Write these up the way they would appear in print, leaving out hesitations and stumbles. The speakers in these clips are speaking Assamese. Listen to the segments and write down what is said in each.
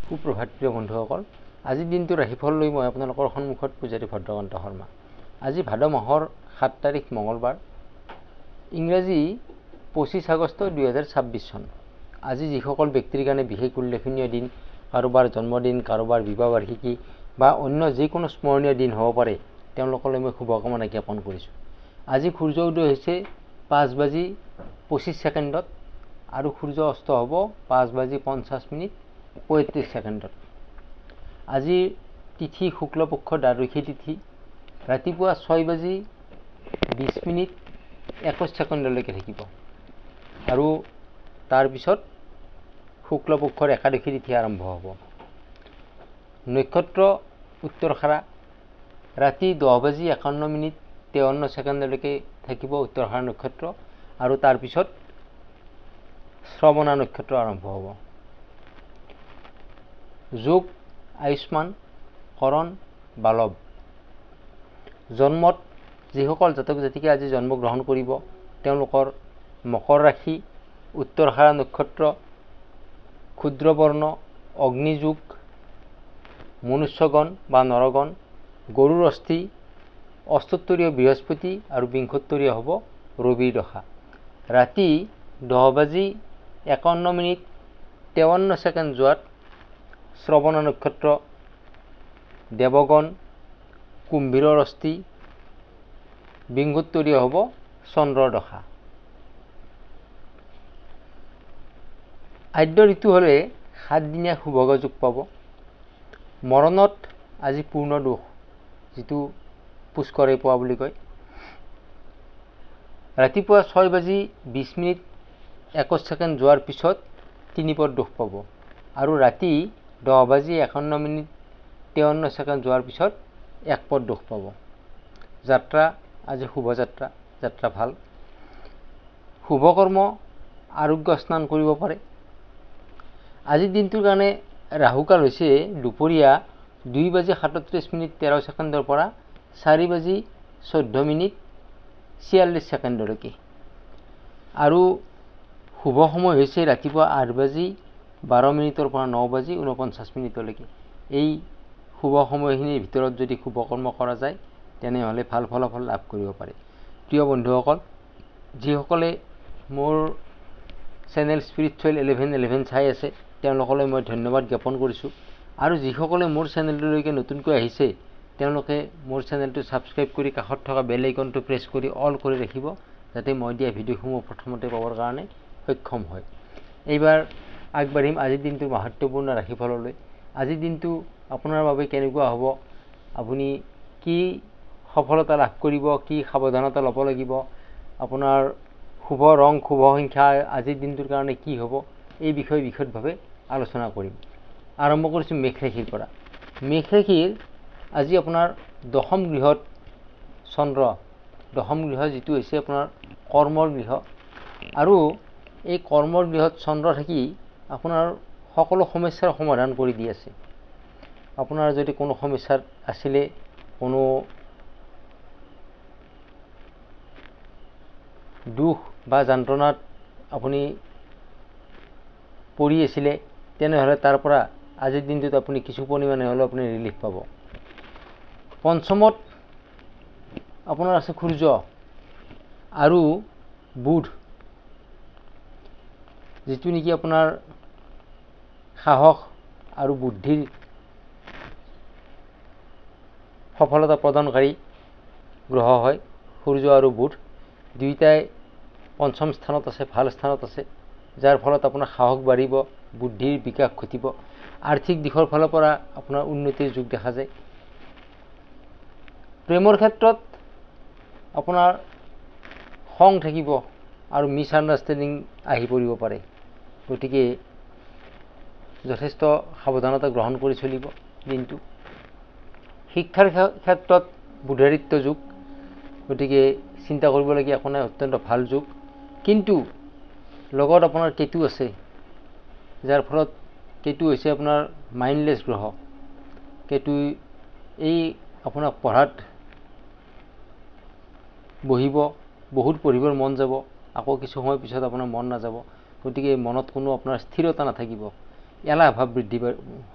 সুপ্ৰভাত প্ৰিয় বন্ধুসকল, আজিৰ দিনটোৰ ৰাশিফল লৈ মই আপোনালোকৰ সন্মুখত পূজাৰী ভদ্ৰকান্ত শৰ্মা। আজি ভাদ মাহৰ 7 তাৰিখ মঙলবাৰ, ইংৰাজী 25 আগষ্ট 2026 চন। আজি যিসকল ব্যক্তিৰ কাৰণে বিশেষ উল্লেখনীয় দিন, কাৰোবাৰ জন্মদিন, কাৰোবাৰ বিবাহ বাৰ্ষিকী বা অন্য যিকোনো স্মৰণীয় দিন হ'ব পাৰে, তেওঁলোকলৈ মই শুভকামনা জ্ঞাপন কৰিছোঁ। আজি সূৰ্য উদয় হৈছে 5:25 আৰু সূৰ্য অস্ত হ'ব 5:50 আজিৰ তিথি শুক্লপক্ষ দ্বাদশী তিথি, ৰাতিপুৱা 6:20 থাকিব আৰু তাৰপিছত শুক্লপক্ষৰ একাদশী তিথি আৰম্ভ হ'ব। নক্ষত্ৰ উত্তৰখাৰা, ৰাতি 10:51 থাকিব উত্তৰখাৰা নক্ষত্ৰ আৰু তাৰপিছত শ্ৰৱণা নক্ষত্ৰ আৰম্ভ হ'ব। যোগ আয়ুষ্মান, কৰণ, বালৱ। জন্মত যিসকল জাতক জাতিকে আজি জন্মগ্ৰহণ কৰিব, তেওঁলোকৰ মকৰ ৰাশি, উত্তৰখাৰা নক্ষত্ৰ, ক্ষুদ্ৰবৰ্ণ, অগ্নিযোগ, মনুষ্যগণ বা নৰগণ, গৰুৰ অস্থি, অষ্টোত্তৰীয় বৃহস্পতি আৰু বিংশোত্তৰীয় হ'ব ৰবিৰ দশা। ৰাতি 10:51 যোৱাত শ্ৰৱণা নক্ষত্ৰ, দেৱগণ, কুম্ভীৰৰ অস্থি, বিংশোত্তৰীয় হ'ব চন্দ্ৰৰ দশা। আদ্য ঋতু হ'লে 7 দিনীয়া শুভগ যোগ পাব। মৰণত আজি পূৰ্ণ দোষ, যিটো পুষ্কৰে পোৱা বুলি কয়। ৰাতিপুৱা 6:20 যোৱাৰ পিছত 3 পদ দোষ পাব আৰু ৰাতি 10:51 যোৱাৰ পিছত 1 পদ দোষ পাব। যাত্ৰা আজি শুভযাত্ৰা, যাত্ৰা ভাল। শুভকৰ্ম আৰোগ্য স্নান কৰিব পাৰে। আজিৰ দিনটোৰ কাৰণে ৰাহুকাল হৈছে দুপৰীয়া 2:37 পৰা 4:14 আৰু শুভ সময় হৈছে ৰাতিপুৱা 8:12 পৰা 9:49। এই শুভ সময়খিনিৰ ভিতৰত যদি শুভকৰ্ম কৰা যায়, তেনেহ'লে ভাল ফলাফল লাভ কৰিব পাৰে। প্ৰিয় বন্ধুসকল, যিসকলে মোৰ চেনেল স্পিৰিচুৱেল 1111 চাই আছে, তেওঁলোকলৈ মই ধন্যবাদ জ্ঞাপন কৰিছোঁ। আৰু যিসকলে মোৰ চেনেলটোলৈকে নতুনকৈ আহিছে, তেওঁলোকে মোৰ চেনেলটো ছাবস্ক্ৰাইব কৰি কাষত থকা বেল আইকনটো প্ৰেছ কৰি অল কৰি ৰাখিব, যাতে মই দিয়া ভিডিঅ'সমূহ প্ৰথমতে পাবৰ কাৰণে সক্ষম হয়। এইবাৰ আগবাঢ়িম আজিৰ দিনটোৰ মাহাত্ম্যপূৰ্ণ ৰাশিফললৈ। আজিৰ দিনটো আপোনাৰ বাবে কেনেকুৱা হ'ব, আপুনি কি সফলতা লাভ কৰিব, কি সাৱধানতা ল'ব লাগিব, আপোনাৰ শুভ ৰং, শুভ সংখ্যা আজিৰ দিনটোৰ কাৰণে কি হ'ব, এই বিষয়ে বিশদভাৱে আলোচনা কৰিম। আৰম্ভ কৰিছোঁ মেষ ৰাশিৰ পৰা। মেষ ৰাশিৰ আজি আপোনাৰ দশম গৃহত চন্দ্ৰ, দশম গৃহ যিটো হৈছে আপোনাৰ কৰ্মৰ গৃহ, আৰু এই কৰ্মৰ গৃহত চন্দ্ৰ থাকি আপোনাৰ সকলো সমস্যাৰ সমাধান কৰি দি আছে। আপোনাৰ যদি কোনো সমস্যাত আছিলে, কোনো দুখ বা যন্ত্ৰণাত আপুনি পৰি আছিলে, তেনেহ'লে তাৰ পৰা আজিৰ দিনটোত আপুনি কিছু পৰিমাণে হ'লেও আপুনি ৰিলিফ পাব। পঞ্চমত আপোনাৰ আছে সূৰ্য আৰু বুধ, যিটো নেকি আপোনাৰ সাহস আৰু বুদ্ধিৰ সফলতা প্ৰদানকাৰী গ্ৰহ হয়। সূৰ্য আৰু বুধ দুয়োটাই পঞ্চম স্থানত আছে, ভাল স্থানত আছে, যাৰ ফলত আপোনাৰ সাহস বাঢ়িব, বুদ্ধিৰ বিকাশ ঘটিব, আৰ্থিক দিশৰ ফালৰ পৰা আপোনাৰ উন্নতিৰ যোগ দেখা যায়। প্ৰেমৰ ক্ষেত্ৰত আপোনাৰ খং থাকিব আৰু মিছ আণ্ডাৰষ্টেণ্ডিং আহি পৰিব পাৰে, গতিকে যথেষ্ট সাৱধানতা গ্ৰহণ কৰি চলিব দিনটো। শিক্ষাৰ ক্ষেত্ৰত বুধাদিত্য যুগ, গতিকে চিন্তা কৰিবলগীয়া একো নাই, অত্যন্ত ভাল যুগ। কিন্তু লগত আপোনাৰ কেতু আছে, যাৰ ফলত কেতু হৈছে আপোনাৰ মাইণ্ডলেছ গ্ৰহ। কেতু এই আপোনাক পঢ়াত বহিব, বহুত পঢ়িবৰ মন যাব, আকৌ কিছু সময় পিছত আপোনাৰ মন নাযাব, গতিকে মনত কোনো আপোনাৰ স্থিৰতা নাথাকিব। এলাহ ভাৱ বৃদ্ধি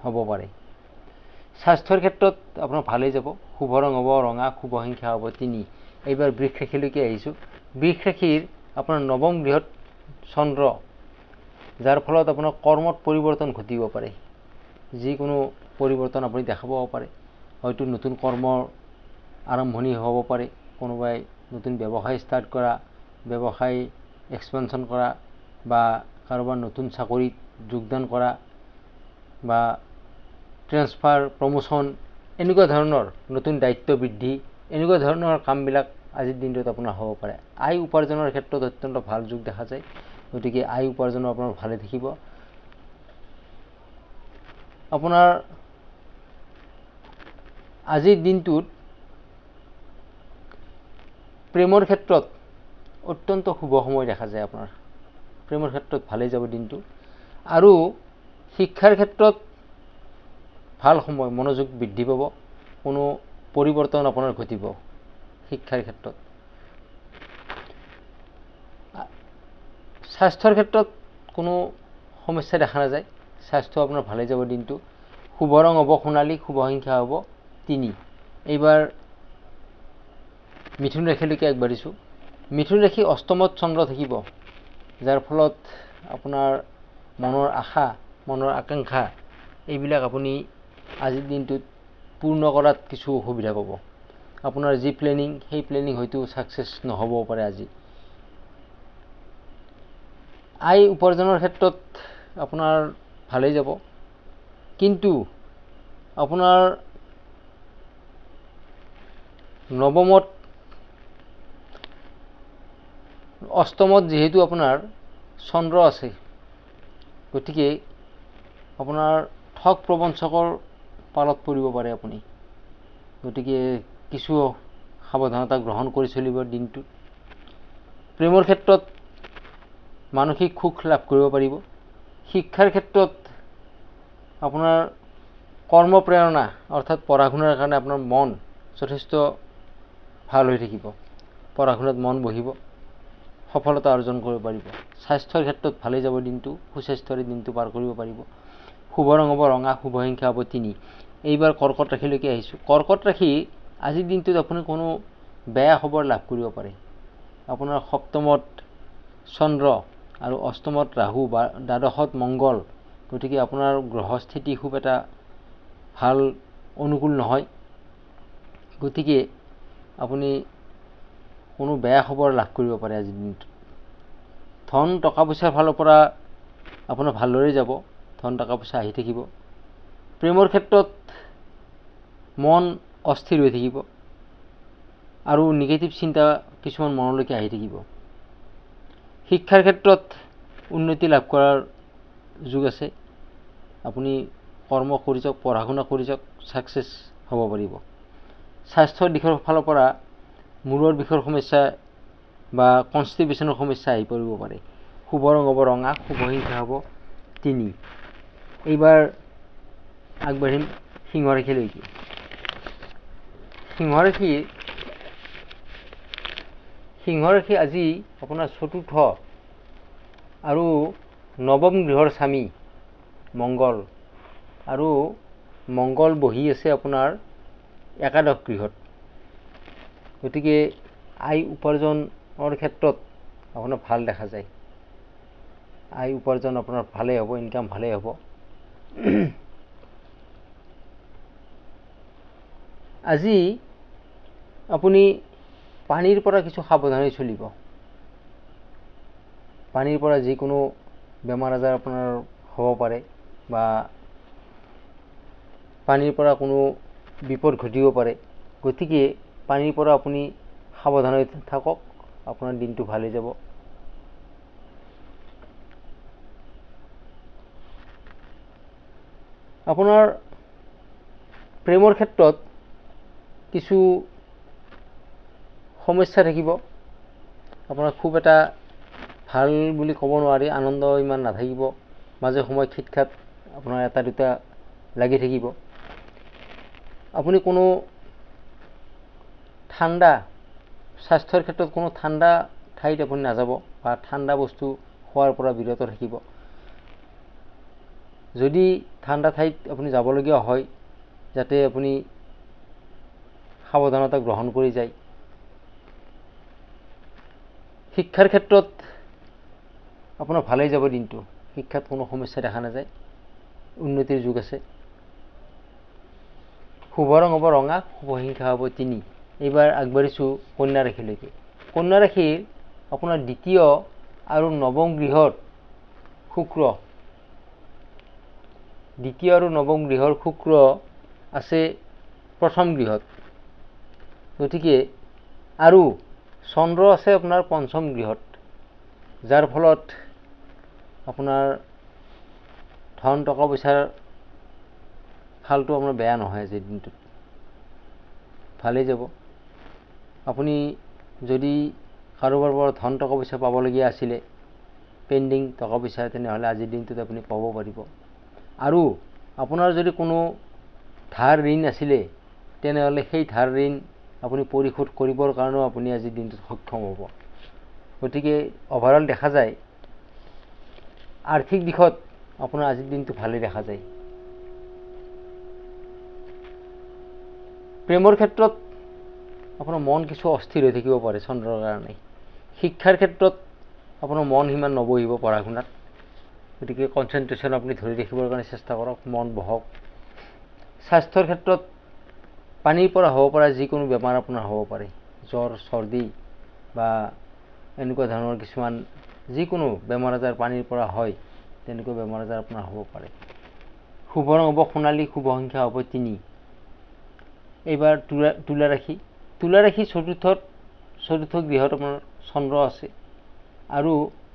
হ'ব পাৰে। স্বাস্থ্যৰ ক্ষেত্ৰত আপোনাৰ ভালেই যাব। শুভ ৰং হ'ব ৰঙা, শুভ সংখ্যা হ'ব 3। এইবাৰ বৃষ ৰাশিলৈকে আহিছোঁ। বৃষ ৰাশিৰ আপোনাৰ নৱম গৃহত চন্দ্ৰ, যাৰ ফলত আপোনাৰ কৰ্মত পৰিৱৰ্তন ঘটিব পাৰে। যিকোনো পৰিৱৰ্তন আপুনি দেখা পাব পাৰে। হয়তো নতুন কৰ্মৰ আৰম্ভণি হ'ব পাৰে, কোনোবাই নতুন ব্যৱসায় ষ্টাৰ্ট কৰা, ব্যৱসায় এক্সপেনশ্যন কৰা, বা কাৰোবাৰ নতুন চাকৰিত যোগদান কৰা, বা ট্ৰেন্সফাৰ, প্ৰমোশ্যন, এনেকুৱা ধৰণৰ নতুন দায়িত্ব বৃদ্ধি, এনেকুৱা ধৰণৰ কামবিলাক আজিৰ দিনটোত আপোনাৰ হ'ব পাৰে। আয় উপাৰ্জনৰ ক্ষেত্ৰত অত্যন্ত ভাল যোগ দেখা যায়। গতিকে আয় উপাৰ্জনো আপোনাৰ ভালে থাকিব। আপোনাৰ আজিৰ দিনটোত প্ৰেমৰ ক্ষেত্ৰত অত্যন্ত শুভ সময় দেখা যায়। আপোনাৰ প্ৰেমৰ ক্ষেত্ৰত ভালেই যাব দিনটো। আৰু শিক্ষাৰ ক্ষেত্ৰত ভাল সময়, মনোযোগ বৃদ্ধি পাব, কোনো পৰিৱৰ্তন আপোনাৰ ঘটিব শিক্ষাৰ ক্ষেত্ৰত। স্বাস্থ্যৰ ক্ষেত্ৰত কোনো সমস্যা দেখা নাযায়। স্বাস্থ্য আপোনাৰ ভালেই যাব দিনটো। শুভ ৰং হ'ব সোণালী, শুভ সংখ্যা হ'ব 3। এইবাৰ মিথুন ৰাশিলৈকে আগবাঢ়িছোঁ। মিথুন ৰাশি অষ্টমত চন্দ্ৰ থাকিব, যাৰ ফলত আপোনাৰ মনৰ আশা, মনৰ আকাংক্ষা এইবিলাক আপুনি আজিৰ দিনটোত পূৰ্ণ কৰাত কিছু অসুবিধা পাব। আপোনাৰ যি প্লেনিং, সেই প্লেনিং হয়তো ছাকচেছ নহ'বও পাৰে আজি। আয় উপাৰ্জনৰ ক্ষেত্ৰত আপোনাৰ ভালেই যাব, কিন্তু আপোনাৰ নৱমত, অষ্টমত যিহেতু আপোনাৰ চন্দ্ৰ আছে, গতিকে আপোনাৰ ঠগ প্ৰবঞ্চকৰ পালত পৰিব পাৰে আপুনি। গতিকে কিছু সাৱধানতা গ্ৰহণ কৰি চলিব দিনটোত। প্ৰেমৰ ক্ষেত্ৰত মানসিক সুখ লাভ কৰিব পাৰিব। শিক্ষাৰ ক্ষেত্ৰত আপোনাৰ কৰ্মপ্ৰেৰণা অৰ্থাৎ পঢ়া শুনাৰ কাৰণে আপোনাৰ মন যথেষ্ট ভাল হৈ থাকিব। পঢ়া শুনাত মন বহিব, সফলতা অৰ্জন কৰিব পাৰিব। স্বাস্থ্যৰ ক্ষেত্ৰত ভালেই যাব দিনটো, সুস্বাস্থ্যৰে দিনটো পাৰ কৰিব পাৰিব। শুভ ৰং হ'ব ৰঙা, শুভ সংখ্যা হ'ব 3। এইবাৰ কৰ্কট ৰাশিলৈকে আহিছোঁ। কৰ্কট ৰাশি আজিৰ দিনটোত আপুনি কোনো বেয়া খবৰ লাভ কৰিব পাৰে। আপোনাৰ সপ্তমত চন্দ্ৰ আৰু অষ্টমত ৰাহু বা দ্বাদশত মংগল, গতিকে আপোনাৰ গ্ৰহস্থিতি খুব এটা ভাল অনুকূল নহয়। গতিকে আপুনি কোনো বেয়া খবৰ লাভ কৰিব পাৰে আজিৰ দিনটোত। ধন টকা পইচাৰ ফালৰ পৰা আপোনাৰ ভালদৰে যাব, ধন টকা পইচা আহি থাকিব। প্ৰেমৰ ক্ষেত্ৰত মন অস্থিৰ হৈ থাকিব আৰু নিগেটিভ চিন্তা কিছুমান মনলৈকে আহি থাকিব। শিক্ষাৰ ক্ষেত্ৰত উন্নতি লাভ কৰাৰ যোগ আছে। আপুনি কৰ্ম কৰি যাওক, পঢ়া শুনা কৰি যাওক, ছাকচেছ হ'ব পাৰিব। স্বাস্থ্যৰ দিশৰ ফালৰ পৰা মূৰৰ বিষৰ সমস্যা বা কনষ্টিপেশ্যনৰ সমস্যা আহি পৰিব পাৰে। শুভ ৰং হ'ব ৰঙা, শুভ সংখ্যা হ'ব 3। এইবাৰ আগবাঢ়িম সিংহ ৰাশিলৈকে। সিংহ ৰাশি আজি আপোনাৰ চতুৰ্থ আৰু নৱম গৃহৰ স্বামী মংগল, আৰু মংগল বহি আছে আপোনাৰ একাদশ গৃহত। গতিকে আয় উপাৰ্জনৰ ক্ষেত্ৰত আপোনাৰ ভাল দেখা যায়। আয় উপাৰ্জন আপোনাৰ ভালেই হ'ব, ইনকাম ভালেই হ'ব। আজি আপুনি পানীৰ পৰা কিছু সাৱধানে চলিব। পানীৰ পৰা যিকোনো বেমাৰ আজাৰ আপোনাৰ হ'ব পাৰে, বা পানীৰ পৰা কোনো বিপদ ঘটিব পাৰে। গতিকে পানীৰ পৰা আপুনি সাৱধান হৈ থাকক, আপোনাৰ দিনটো ভালেই যাব। আপোনাৰ প্ৰেমৰ ক্ষেত্ৰত কিছু সমস্যা থাকিব। আপোনাৰ খুব এটা ভাল বুলি ক'ব নোৱাৰি, আনন্দ ইমান নাথাকিব। মাজে সময়ে খিটখাট আপোনাৰ এটা দুটা লাগি থাকিব। আপুনি কোনো ঠাণ্ডা, স্বাস্থ্যৰ ক্ষেত্ৰত কোনো ঠাণ্ডা ঠাইত আপুনি নাযাব, বা ঠাণ্ডা বস্তু খোৱাৰ পৰা বিৰত থাকিব। যদি ঠাণ্ডা ঠাইত আপুনি যাবলগীয়া হয় যাতে আপুনি সাৱধানতা গ্ৰহণ কৰি যায়। শিক্ষাৰ ক্ষেত্ৰত আপোনাৰ ভালেই যাব দিনটো, শিক্ষাত কোনো সমস্যা দেখা নাযায়, উন্নতিৰ যুগ আছে। শুভ ৰং হ'ব ৰঙা, শুভ সংখ্যা হ'ব 3। এইবাৰ আগবাঢ়িছোঁ কন্যা ৰাশিলৈকে। কন্যা ৰাশিৰ আপোনাৰ দ্বিতীয় আৰু নৱম গৃহত শুক্ৰ, দ্বিতীয় আৰু নৱম গৃহৰ শুক্ৰ আছে প্ৰথম গৃহত, গতিকে আৰু চন্দ্ৰ আছে আপোনাৰ পঞ্চম গৃহত, যাৰ ফলত আপোনাৰ ধন টকা পইচাৰ ফালটো আপোনাৰ বেয়া নহয়। আজিৰ দিনটোত ভালেই যাব। আপুনি যদি কাৰোবাৰ পৰা ধন টকা পইচা পাবলগীয়া আছিলে, পেণ্ডিং টকা পইচা, তেনেহ'লে আজিৰ দিনটোত আপুনি পাব পাৰিব। আৰু আপোনাৰ যদি কোনো ধাৰ ঋণ আছিলে, তেনেহ'লে সেই ধাৰ ঋণ আপুনি পৰিশোধ কৰিবৰ কাৰণেও আপুনি আজিৰ দিনটোত সক্ষম হ'ব। গতিকে অভাৰঅল দেখা যায় আৰ্থিক দিশত আপোনাৰ আজিৰ দিনটো ভালেই দেখা যায়। প্ৰেমৰ ক্ষেত্ৰত আপোনাৰ মন কিছু অস্থিৰ হৈ থাকিব পাৰে চন্দ্ৰৰ কাৰণে। শিক্ষাৰ ক্ষেত্ৰত আপোনাৰ মন সিমান নবহিব পঢ়া শুনাত, গতিকে কনচেনট্ৰেশ্যন আপুনি ধৰি ৰাখিবৰ কাৰণে চেষ্টা কৰক, মন বহক। স্বাস্থ্যৰ ক্ষেত্ৰত পানীৰ পৰা হ'ব পৰা যিকোনো বেমাৰ আপোনাৰ হ'ব পাৰে, জ্বৰ চৰ্দি বা এনেকুৱা ধৰণৰ কিছুমান যিকোনো বেমাৰ আজাৰ পানীৰ পৰা হয়, তেনেকুৱা বেমাৰ আজাৰ আপোনাৰ হ'ব পাৰে। শুভ ৰং হ'ব সোণালী, শুভ সংখ্যা হ'ব 3। এইবাৰ তুলা ৰাশি। তুলা ৰাশি চতুৰ্থ গৃহত আপোনাৰ চন্দ্ৰ আছে আৰু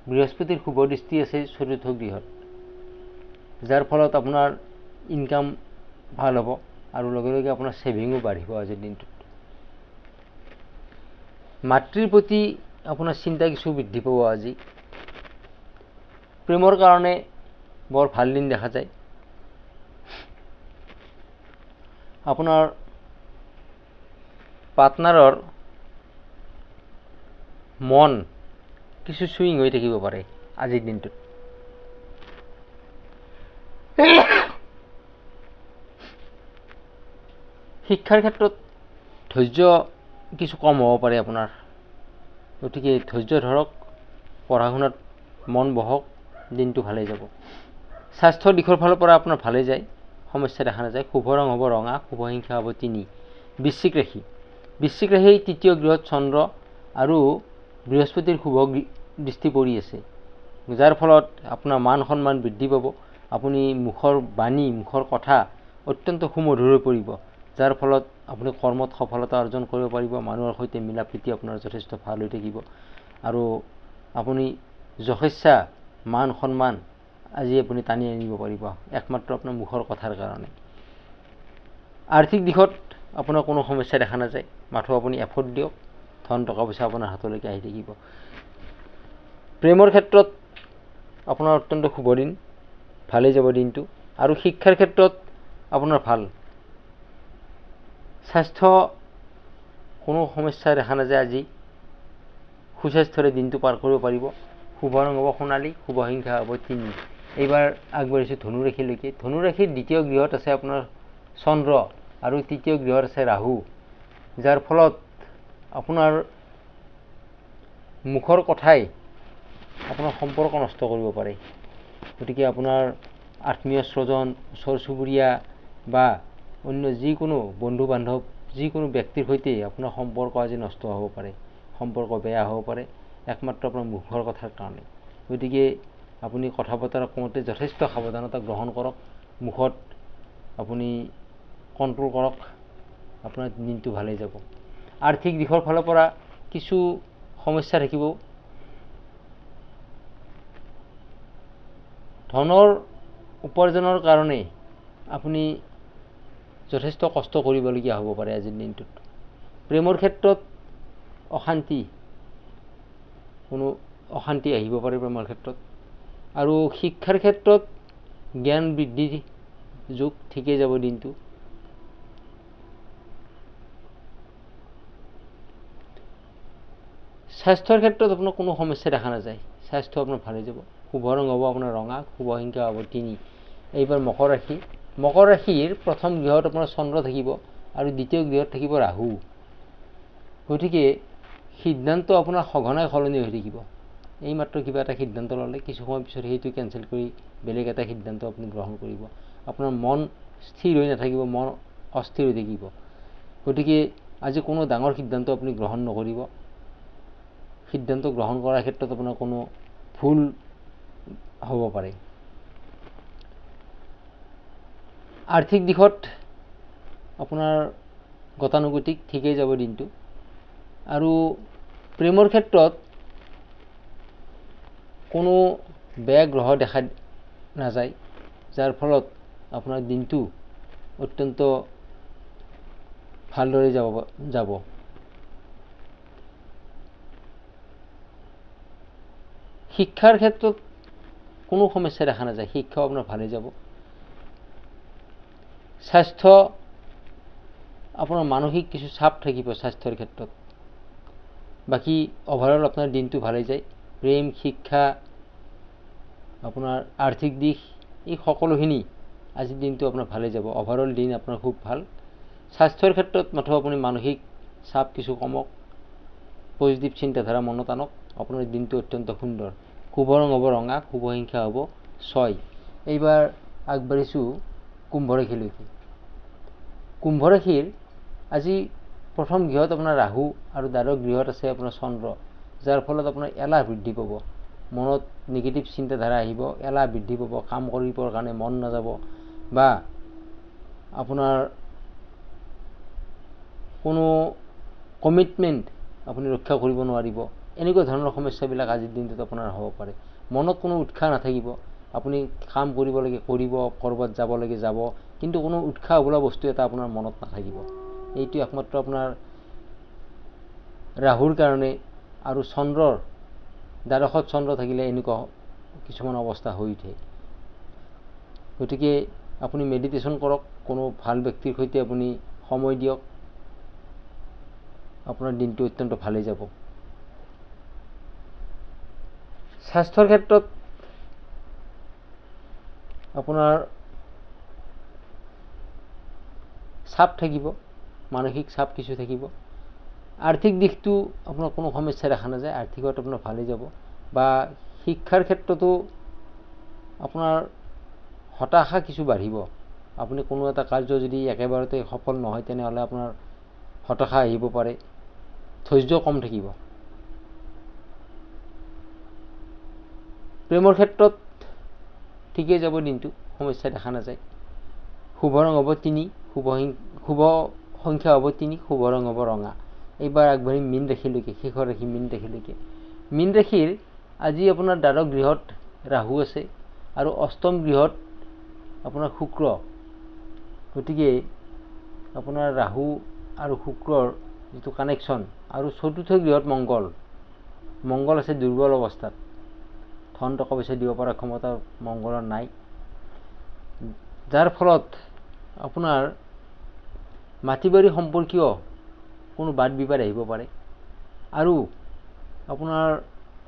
বৃহস্পতিৰ শুভ দৃষ্টি আছে চতুৰ্থ গৃহত, যাৰ ফলত আপোনাৰ ইনকাম ভাল হ'ব আৰু লগে লগে আপোনাৰ ছেভিঙো বাঢ়িব আজিৰ দিনটোত। মাতৃৰ প্ৰতি আপোনাৰ চিন্তা কিছু বৃদ্ধি পাব আজি। প্ৰেমৰ কাৰণে বৰ ভাল দিন দেখা যায়। আপোনাৰ পাৰ্টনাৰৰ মন কিছু চুইং হৈ থাকিব পাৰে আজিৰ দিনটোত। শিক্ষাৰ ক্ষেত্ৰত ধৈৰ্য কিছু কম হ'ব পাৰে আপোনাৰ, গতিকে ধৈৰ্য ধৰক, পঢ়া শুনাত মন বহক, দিনটো ভালেই যাব। স্বাস্থ্যৰ দিশৰ ফালৰ পৰা আপোনাৰ ভালেই যায়, সমস্যা দেখা নাযায়। শুভ ৰং হ'ব ৰঙা, শুভ সংখ্যা হ'ব 3। বৃশ্চিক ৰাশি। বৃশ্চিক ৰাশিৰ তৃতীয় গৃহত চন্দ্ৰ আৰু বৃহস্পতিৰ শুভ দৃষ্টি পৰি আছে, যাৰ ফলত আপোনাৰ মান সন্মান বৃদ্ধি পাব। আপুনি মুখৰ বাণী, মুখৰ কথা অত্যন্ত সুমধুৰ হৈ পৰিব, যাৰ ফলত আপুনি কৰ্মত সফলতা অৰ্জন কৰিব পাৰিব। মানুহৰ সৈতে মিলা প্ৰীতি আপোনাৰ যথেষ্ট ভাল হৈ থাকিব আৰু আপুনি যথেচ্ছা মান সন্মান আজি আপুনি টানি আনিব পাৰিব, একমাত্ৰ আপোনাৰ মুখৰ কথাৰ কাৰণে। আৰ্থিক দিশত আপোনাৰ কোনো সমস্যা দেখা নাযায়, মাথো আপুনি এফৰ্ট দিয়ক, ধন টকা পইচা আপোনাৰ হাতলৈকে আহি থাকিব। প্ৰেমৰ ক্ষেত্ৰত আপোনাৰ অত্যন্ত শুভ দিন, ভালেই যাব দিনটো। আৰু শিক্ষাৰ ক্ষেত্ৰত আপোনাৰ ভাল। স্বাস্থ্য কোনো সমস্যা দেখা নাযায়, আজি সুস্বাস্থ্যৰে দিনটো পাৰ কৰিব পাৰিব। শুভ ৰং হ'ব সোণালী, শুভ সংখ্যা হ'ব 3। এইবাৰ আগবাঢ়িছোঁ ধনু ৰাশিলৈকে। ধনু ৰাশিৰ দ্বিতীয় গৃহত আছে আপোনাৰ চন্দ্ৰ আৰু তৃতীয় গৃহত আছে ৰাহু, যাৰ ফলত আপোনাৰ মুখৰ কথাই আপোনাৰ সম্পৰ্ক নষ্ট কৰিব পাৰে। গতিকে আপোনাৰ আত্মীয় স্বজন, ওচৰ চুবুৰীয়া বা অন্য যিকোনো বন্ধু বান্ধৱ, যিকোনো ব্যক্তিৰ সৈতে আপোনাৰ সম্পৰ্ক আজি নষ্ট হ'ব পাৰে, সম্পৰ্ক বেয়া হ'ব পাৰে, একমাত্ৰ আপোনাৰ মুখৰ কথাৰ কাৰণে। গতিকে আপুনি কথা বতৰা কওঁতে যথেষ্ট সাৱধানতা গ্ৰহণ কৰক, মুখত আপুনি কণ্ট্ৰল কৰক, আপোনাৰ দিনটো ভালেই যাব। আৰ্থিক দিশৰ ফালৰ পৰা কিছু সমস্যা থাকিব। ধনৰ উপাৰ্জনৰ কাৰণে আপুনি যথেষ্ট কষ্ট কৰিবলগীয়া হ'ব পাৰে আজিৰ দিনটোত। প্ৰেমৰ ক্ষেত্ৰত কোনো অশান্তি আহিব পাৰে প্ৰেমৰ ক্ষেত্ৰত। আৰু শিক্ষাৰ ক্ষেত্ৰত জ্ঞান বৃদ্ধিৰ যুগ, ঠিকেই যাব দিনটো। স্বাস্থ্যৰ ক্ষেত্ৰত আপোনাৰ কোনো সমস্যা দেখা নাযায়, স্বাস্থ্য আপোনাৰ ভালেই যাব। শুভ ৰং হ'ব আপোনাৰ ৰঙা, শুভ সংখ্যা হ'ব 3। এইবাৰ মকৰ ৰাশি। মকৰ ৰাশিৰ প্ৰথম গৃহত আপোনাৰ চন্দ্ৰ থাকিব আৰু দ্বিতীয় গৃহত থাকিব ৰাহু। গতিকে সিদ্ধান্ত আপোনাৰ সঘনাই সলনি হৈ থাকিব। এইমাত্ৰ কিবা এটা সিদ্ধান্ত ল'লে কিছু সময় পিছত সেইটো কেঞ্চেল কৰি বেলেগ এটা সিদ্ধান্ত আপুনি গ্ৰহণ কৰিব। আপোনাৰ মন স্থিৰ হৈ নাথাকিব, মন অস্থিৰ হৈ থাকিব। গতিকে আজি কোনো ডাঙৰ সিদ্ধান্ত আপুনি গ্ৰহণ নকৰিব। সিদ্ধান্ত গ্ৰহণ কৰাৰ ক্ষেত্ৰত আপোনাৰ কোনো ভুল হ'ব পাৰে। আৰ্থিক দিশত আপোনাৰ গতানুগতিক ঠিকেই যাব দিনটো। আৰু প্ৰেমৰ ক্ষেত্ৰত কোনো বেয়া গ্ৰহ দেখা নাযায়, যাৰ ফলত আপোনাৰ দিনটো অত্যন্ত ভালদৰে যাব। শিক্ষাৰ ক্ষেত্ৰত কোনো সমস্যা দেখা নাযায়, শিক্ষাও আপোনাৰ ভালে যাব। স্বাস্থ্য আপোনাৰ মানসিক কিছু চাপ থাকিব স্বাস্থ্যৰ ক্ষেত্ৰত, বাকী অভাৰঅল আপোনাৰ দিনটো ভালে যায়। প্ৰেম, শিক্ষা, আপোনাৰ আৰ্থিক দিশ, এই সকলোখিনি আজিৰ দিনটো আপোনাৰ ভালে যাব। অভাৰঅল দিন আপোনাৰ খুব ভাল। স্বাস্থ্যৰ ক্ষেত্ৰত মাথো আপুনি মানসিক চাপ কিছু কমক, পজিটিভ চিন্তাধাৰা মনত আনক, আপোনাৰ দিনটো অত্যন্ত সুন্দৰ। শুভ ৰং হ'ব ৰঙা, শুভ সংখ্যা হ'ব 6। এইবাৰ আগবাঢ়িছোঁ কুম্ভ ৰাশিলৈকে। কুম্ভ ৰাশিৰ আজি প্ৰথম গৃহত আপোনাৰ ৰাহু আৰু দ্বাদশ গৃহত আছে আপোনাৰ চন্দ্ৰ, যাৰ ফলত আপোনাৰ এলাহ বৃদ্ধি পাব, মনত নিগেটিভ চিন্তাধাৰা আহিব, এলাহ বৃদ্ধি পাব, কাম কৰিবৰ কাৰণে মন নাযাব, বা আপোনাৰ কোনো কমিটমেণ্ট আপুনি ৰক্ষা কৰিব নোৱাৰিব। এনেকুৱা ধৰণৰ সমস্যাবিলাক আজিৰ দিনটোত আপোনাৰ হ'ব পাৰে। মনত কোনো উৎসাহ নাথাকিব, আপুনি কাম কৰিব লাগে কৰিব, ক'ৰবাত যাব লাগে যাব, কিন্তু কোনো উৎসাহ বোলা বস্তু এটা আপোনাৰ মনত নাথাকিব। এইটো একমাত্ৰ আপোনাৰ ৰাহুৰ কাৰণে, আৰু চন্দ্ৰৰ দ্বাদশত চন্দ্ৰ থাকিলে এনেকুৱা কিছুমান অৱস্থা হৈ উঠে। গতিকে আপুনি মেডিটেশ্যন কৰক, কোনো ভাল ব্যক্তিৰ সৈতে আপুনি সময় দিয়ক, আপোনাৰ দিনটো অত্যন্ত ভালেই যাব। স্বাস্থ্যৰ ক্ষেত্ৰত আপোনাৰ চাপ থাকিব, মানসিক চাপ কিছু থাকিব। আৰ্থিক দিশটো আপোনাৰ কোনো সমস্যা দেখা নাযায়, আৰ্থিকত আপোনাৰ ভালেই যাব। বা শিক্ষাৰ ক্ষেত্ৰতো আপোনাৰ হতাশা কিছু বাঢ়িব। আপুনি কোনো এটা কাৰ্য যদি একেবাৰতে সফল নহয়, তেনেহ'লে আপোনাৰ হতাশা আহিব পাৰে, ধৈৰ্য কম থাকিব। প্ৰেমৰ ক্ষেত্ৰত ঠিকেই যাব দিনটো, সমস্যা দেখা নাযায়। শুভ ৰং হ'ব 3, শুভ সংখ্যা হ'ব 3, শুভ ৰং হ'ব ৰঙা। এইবাৰ আগবাঢ়িম মীন ৰাশিলৈকে, শেষৰ ৰাশি মীন ৰাশিলৈকে। মীন ৰাশিৰ আজি আপোনাৰ দ্বাদশ গৃহত ৰাহু আছে আৰু অষ্টম গৃহত আপোনাৰ শুক্ৰ। গতিকে আপোনাৰ ৰাহু আৰু শুক্ৰৰ যিটো কানেকশ্যন, আৰু চতুৰ্থ গৃহত মংগল আছে দুৰ্বল অৱস্থাত, ধন টকা পইচা দিব পৰা ক্ষমতা মংগলৰ নাই, যাৰ ফলত আপোনাৰ মাটি বাৰী সম্পৰ্কীয় কোনো বাদ বিবাদ আহিব পাৰে, আৰু আপোনাৰ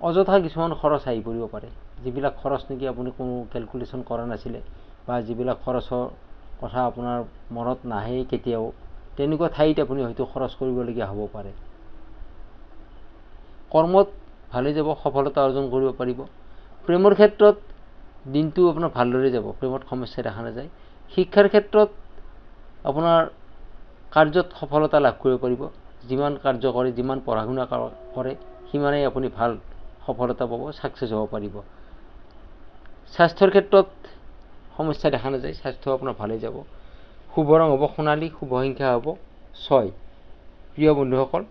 অযথা কিছুমান খৰচ আহি পৰিব পাৰে, যিবিলাক খৰচ নেকি আপুনি কোনো কেলকুলেশ্যন কৰা নাছিলে, বা যিবিলাক খৰচৰ কথা আপোনাৰ মনত নাহে কেতিয়াও, তেনেকুৱা ঠাইত আপুনি হয়তো খৰচ কৰিবলগীয়া হ'ব পাৰে। কৰ্মত ভালেই যাব, সফলতা অৰ্জন কৰিব পাৰিব। প্ৰেমৰ ক্ষেত্ৰত দিনটো আপোনাৰ ভালদৰে যাব, প্ৰেমত সমস্যা দেখা নাযায়। শিক্ষাৰ ক্ষেত্ৰত আপোনাৰ কাৰ্যত সফলতা লাভ কৰিব পাৰিব। যিমান কাৰ্য কৰে, যিমান পঢ়া শুনা কৰে, সিমানেই আপুনি ভাল সফলতা পাব, ছাকচেছ হ'ব পাৰিব। স্বাস্থ্যৰ ক্ষেত্ৰত সমস্যা দেখা নাযায়, স্বাস্থ্য আপোনাৰ ভালেই যাব। শুভ ৰং হ'ব সোণালী, শুভ সংখ্যা হ'ব 6। প্ৰিয় বন্ধুসকল,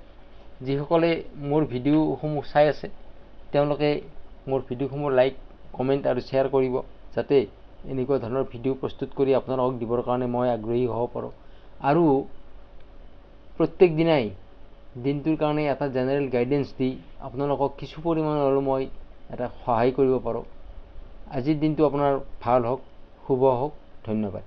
যিসকলে মোৰ ভিডিঅ'সমূহ চাই আছে, তেওঁলোকে মোৰ ভিডিঅ'সমূহ লাইক, কমেণ্ট আৰু শ্বেয়াৰ কৰিব, যাতে এনেকুৱা ধৰণৰ ভিডিঅ' প্ৰস্তুত কৰি আপোনালোকক দিবৰ কাৰণে মই আগ্ৰহী হ'ব পাৰোঁ। আৰু প্ৰত্যেক দিনাই দিনটোৰ কাৰণে এটা জেনেৰেল গাইডেন্স দি আপোনালোকক কিছু পৰিমাণৰ হ'লেও মই এটা সহায় কৰিব পাৰোঁ। আজিৰ দিনটো আপোনাৰ ভাল হওক, শুভ হওক। ধন্যবাদ।